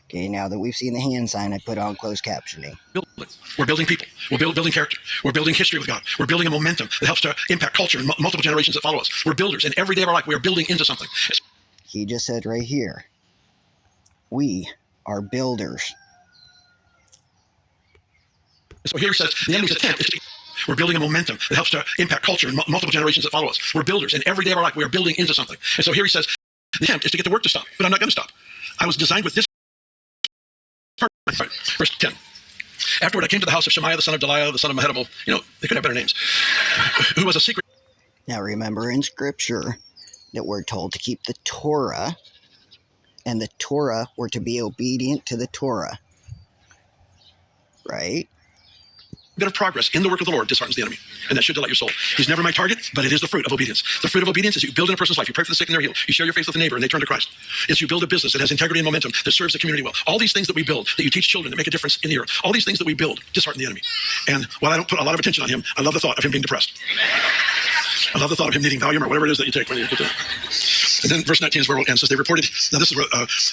Okay, now that we've seen the hand sign, I put on closed captioning. We're building people. We're building character. We're building history with God. We're building a momentum that helps to impact culture and multiple generations that follow us. We're builders, and every day of our life, we are building into something. He just said right here, we are builders. So here he says, the enemy's attempt is to... We're building a momentum that helps to impact culture and multiple generations that follow us. We're builders, and every day of our life, we are building into something. And so here he says, the attempt is to get the work to stop, but I'm not going to stop. I was designed with this. Verse 10. Afterward, I came to the house of Shemaiah, the son of Deliah, the son of Mehetabel. You know, they could have better names. Who was a secret. Now remember in Scripture that we're told to keep the Torah, and the Torah were to be obedient to the Torah. Right? Bit of progress in the work of the Lord disheartens the enemy, and that should delight your soul. He's never my target, but it is the fruit of obedience. The fruit of obedience is you build in a person's life. You pray for the sick and they're healed. You share your faith with a neighbor and they turn to Christ. It's you build a business that has integrity and momentum that serves the community well. All these things that we build, that you teach children that make a difference in the earth, all these things that we build dishearten the enemy. And while I don't put a lot of attention on him, I love the thought of him being depressed. I love the thought of him needing Valium or whatever it is that you take when you get there. And then verse 19 is where we'll end. It says they reported, now this is where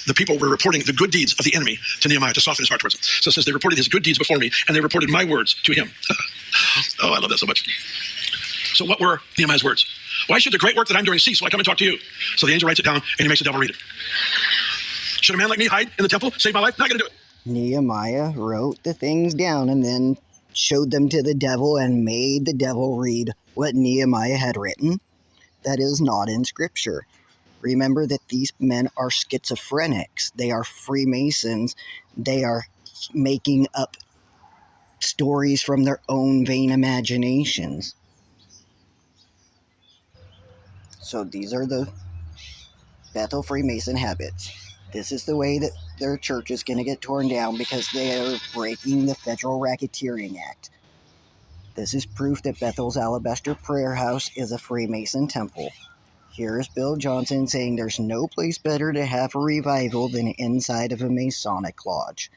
the people were reporting the good deeds of the enemy to Nehemiah to soften his heart towards him. So it says they reported his good deeds before me, and they reported my words to him. Oh, I love that so much. So what were Nehemiah's words? Why should the great work that I'm doing cease while I come and talk to you? So the angel writes it down, and he makes the devil read it. Should a man like me hide in the temple, save my life? Not going to do it. Nehemiah wrote the things down and then showed them to the devil and made the devil read what Nehemiah had written. That is not in Scripture. Remember that these men are schizophrenics. They are Freemasons. They are making up stories from their own vain imaginations. So these are the Bethel Freemason habits. This is the way that their church is going to get torn down because they are breaking the Federal Racketeering Act. This is proof that Bethel's Alabaster Prayer House is a Freemason temple. Here is Bill Johnson saying there's no place better to have a revival than inside of a Masonic lodge.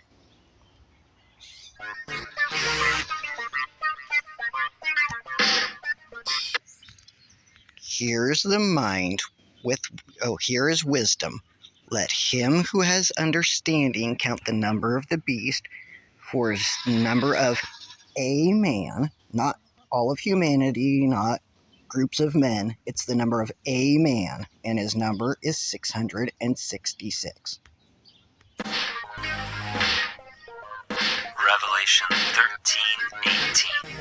Here's the mind here is wisdom. Let him who has understanding count the number of the beast, for his number of a man, not all of humanity, not groups of men. It's the number of a man, and his number is 666. Revelation 13:18.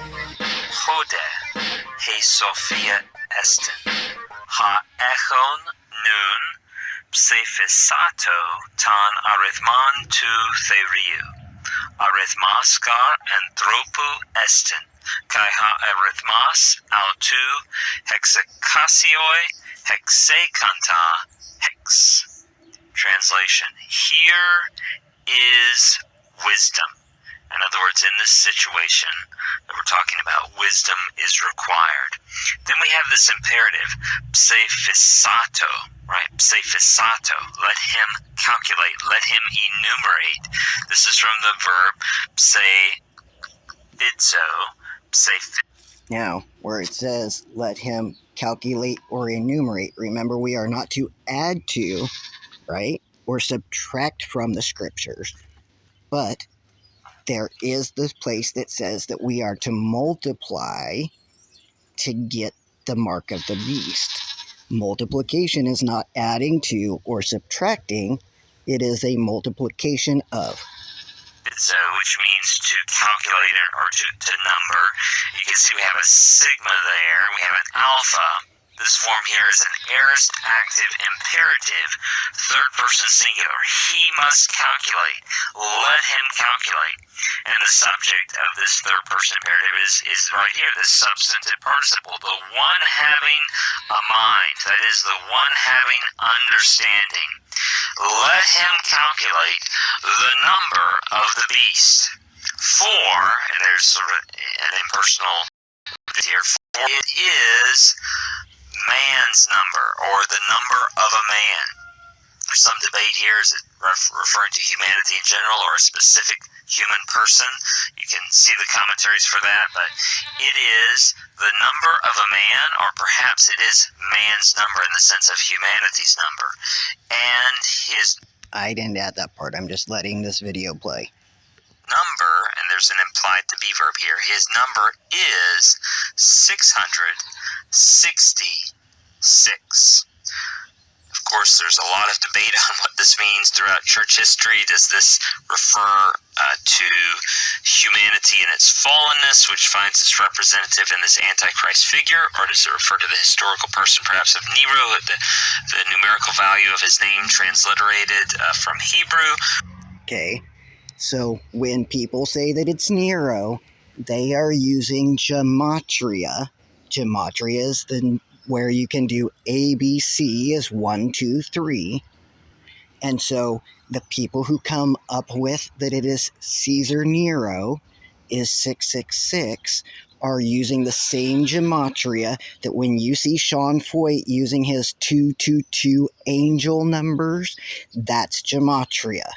Hode, he Sophia Estin, ha echon nun, psephisato tan arithman tu theriu, arithmaskar anthropu estin, kai ha arithmas autu hexacasioi hexekanta hex. Translation: here is wisdom. In other words, in this situation that we're talking about, wisdom is required. Then we have this imperative, psephisato, right? Psephisato. Let him calculate. Let him enumerate. This is from the verb pseidizo. Now, where it says, let him calculate or enumerate, remember we are not to add to, right, or subtract from the Scriptures, but there is this place that says that we are to multiply to get the mark of the beast. Multiplication is not adding to or subtracting. It is a multiplication of. Which means to calculate or to number. You can see we have a sigma there. We have an alpha. This form here is an aorist active imperative, third person singular. He must calculate. Let him calculate. And the subject of this third person imperative is right here, the substantive participle, the one having a mind, that is, the one having understanding. Let him calculate the number of the beast. For, and there's sort of an impersonal here, for it is man's number, or the number of a man. There's some debate here, is it referring to humanity in general or a specific human person? You can see the commentaries for that, but it is the number of a man, or perhaps it is man's number in the sense of humanity's number. And his... I didn't add that part, I'm just letting this video play. Number, and there's an implied to be verb here, his number is 666. Of course, there's a lot of debate on what this means throughout church history. Does this refer to humanity in its fallenness, which finds its representative in this Antichrist figure, or does it refer to the historical person, perhaps of Nero, the numerical value of his name transliterated from Hebrew? Okay, so when people say that it's Nero, they are using gematria. Gematria is where you can do ABC is 1, 2, 3. And so the people who come up with that it is Caesar Nero is 666 are using the same gematria that when you see Sean Foyt using his 222 angel numbers, that's gematria.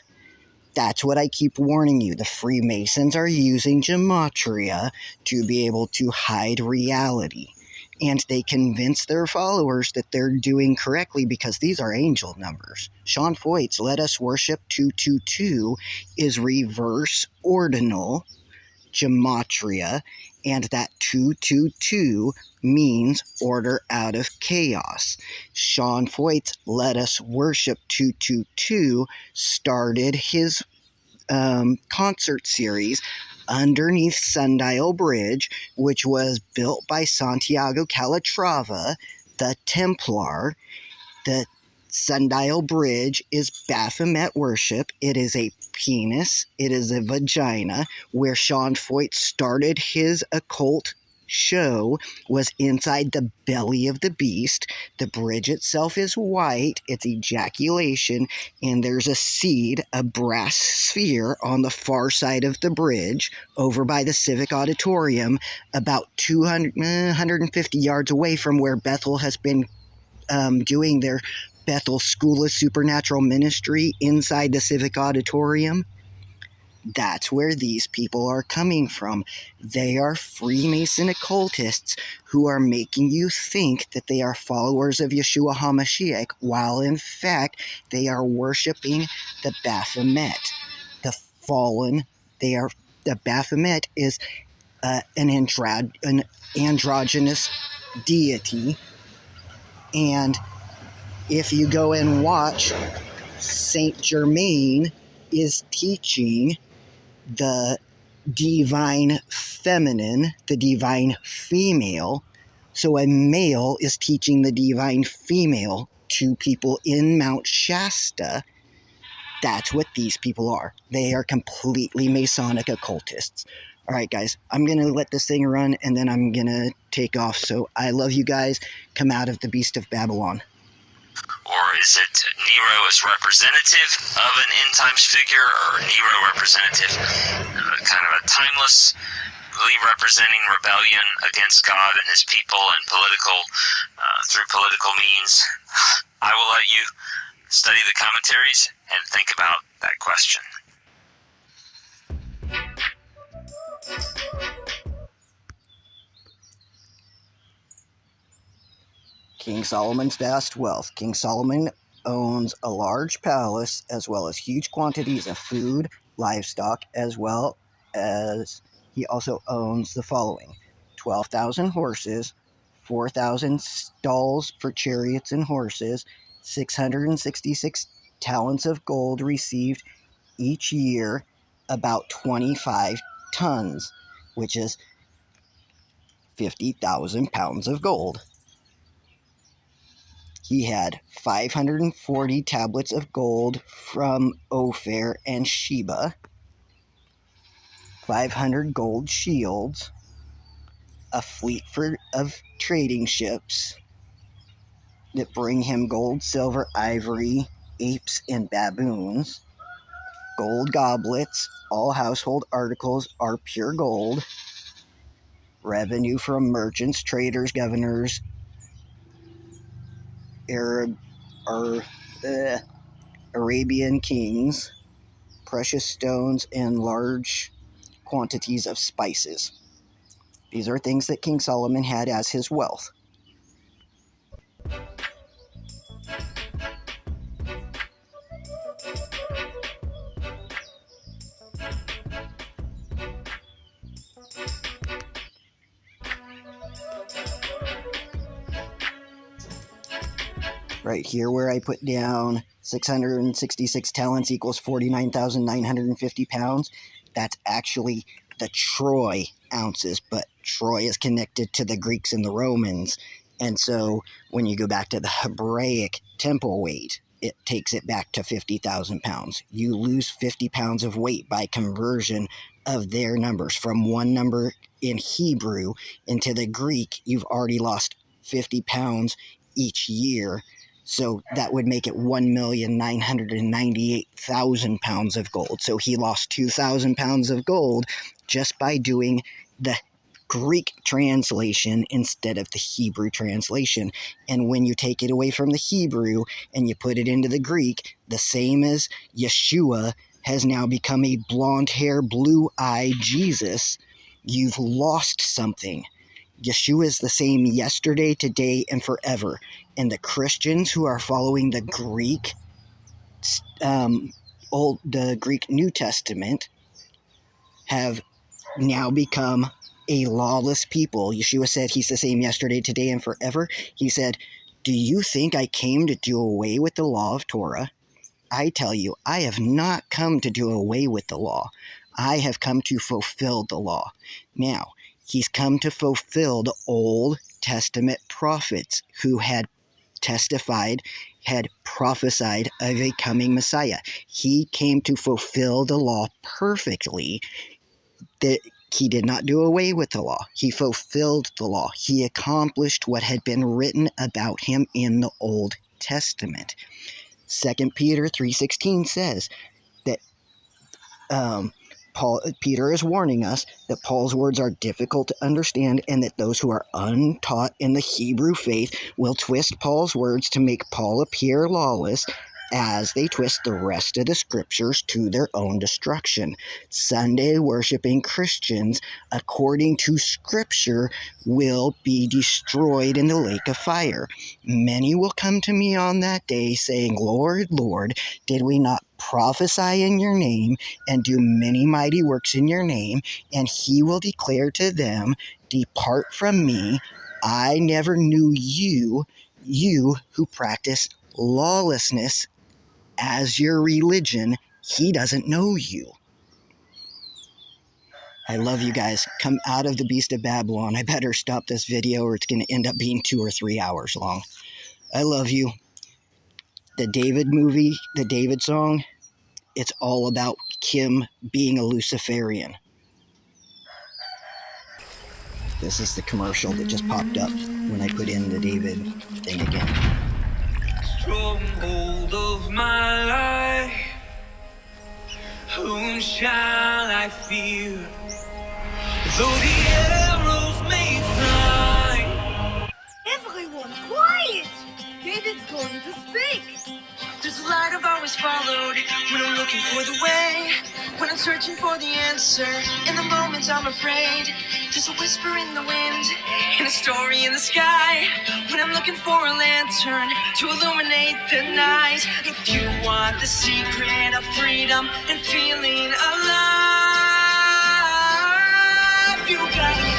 That's what I keep warning you. The Freemasons are using gematria to be able to hide reality. and they convince their followers that they're doing correctly because these are angel numbers. Sean Foyt's Let Us Worship 222 is reverse ordinal gematria, and that 222 means order out of chaos. Sean Foyt's Let Us Worship 222 started his concert series underneath Sundial Bridge, which was built by Santiago Calatrava, the Templar. The Sundial Bridge is Baphomet worship. It is a penis. It is a vagina. Where Sean Foyt started his occult show was inside the belly of the beast. The bridge itself is white. It's ejaculation, and there's a seed, a brass sphere on the far side of the bridge over by the Civic Auditorium, about 150 yards away from where Bethel has been doing their Bethel School of Supernatural Ministry inside the Civic Auditorium. That's where these people are coming from. They are Freemason occultists who are making you think that they are followers of Yeshua HaMashiach, while in fact they are worshiping the Baphomet, the fallen. The Baphomet is an androgynous deity, and if you go and watch, Saint Germain is teaching the divine feminine, the divine female. So a male is teaching the divine female to people in Mount Shasta. That's what these people are. They are completely Masonic occultists. All right, guys, I'm going to let this thing run, and then I'm going to take off. So I love you guys. Come out of the beast of Babylon. Or is it Nero as representative of an end times figure, or Nero representative, kind of a timelessly representing rebellion against God and his people and through political means? I will let you study the commentaries and think about that question. King Solomon's vast wealth. King Solomon owns a large palace as well as huge quantities of food, livestock, as well as he also owns the following: 12,000 horses, 4,000 stalls for chariots and horses, 666 talents of gold received each year, about 25 tons, which is 50,000 pounds of gold. He had 540 tablets of gold from Ophir and Sheba, 500 gold shields, a fleet of trading ships that bring him gold, silver, ivory, apes, and baboons, gold goblets. All household articles are pure gold, revenue from merchants, traders, governors, Arabian kings, precious stones, and large quantities of spices. These are things that King Solomon had as his wealth. Right here where I put down 666 talents equals 49,950 pounds, that's actually the Troy ounces, but Troy is connected to the Greeks and the Romans. And so when you go back to the Hebraic temple weight, it takes it back to 50,000 pounds. You lose 50 pounds of weight by conversion of their numbers. From one number in Hebrew into the Greek, you've already lost 50 pounds each year. So that would make it 1,998,000 pounds of gold. So he lost 2,000 pounds of gold just by doing the Greek translation instead of the Hebrew translation. And when you take it away from the Hebrew and you put it into the Greek, the same as Yeshua has now become a blonde hair, blue eye Jesus, you've lost something. Yeshua is the same yesterday, today, and forever. And the Christians who are following the Greek New Testament have now become a lawless people. Yeshua said he's the same yesterday, today, and forever. He said, do you think I came to do away with the law of Torah? I tell you, I have not come to do away with the law. I have come to fulfill the law. Now, he's come to fulfill the Old Testament prophets who had testified, had prophesied of a coming Messiah. He came to fulfill the law perfectly. That he did not do away with the law. He fulfilled the law. He accomplished what had been written about him in the Old Testament. 2 Peter 3:16 says that Peter is warning us that Paul's words are difficult to understand and that those who are untaught in the Hebrew faith will twist Paul's words to make Paul appear lawless as they twist the rest of the scriptures to their own destruction. Sunday worshiping Christians, according to scripture, will be destroyed in the lake of fire. Many will come to me on that day saying, Lord, Lord, did we not prophesy in your name and do many mighty works in your name? And he will declare to them, depart from me, I never knew you, you who practice lawlessness as your religion. He doesn't know you. I love you guys. Come out of the beast of Babylon. I better stop this video or it's going to end up being 2 or 3 hours long. I love you. The David movie, the David song, it's all about Kim being a Luciferian. This is the commercial that just popped up when I put in the David thing again. Stronghold of my life, whom shall I fear? Though the arrows may fly. Everyone, quiet! David's going to speak. There's a light I've always followed when I'm looking for the way, when I'm searching for the answer. In the moments I'm afraid, there's a whisper in the wind and a story in the sky. When I'm looking for a lantern to illuminate the night. If you want the secret of freedom and feeling alive, you gotta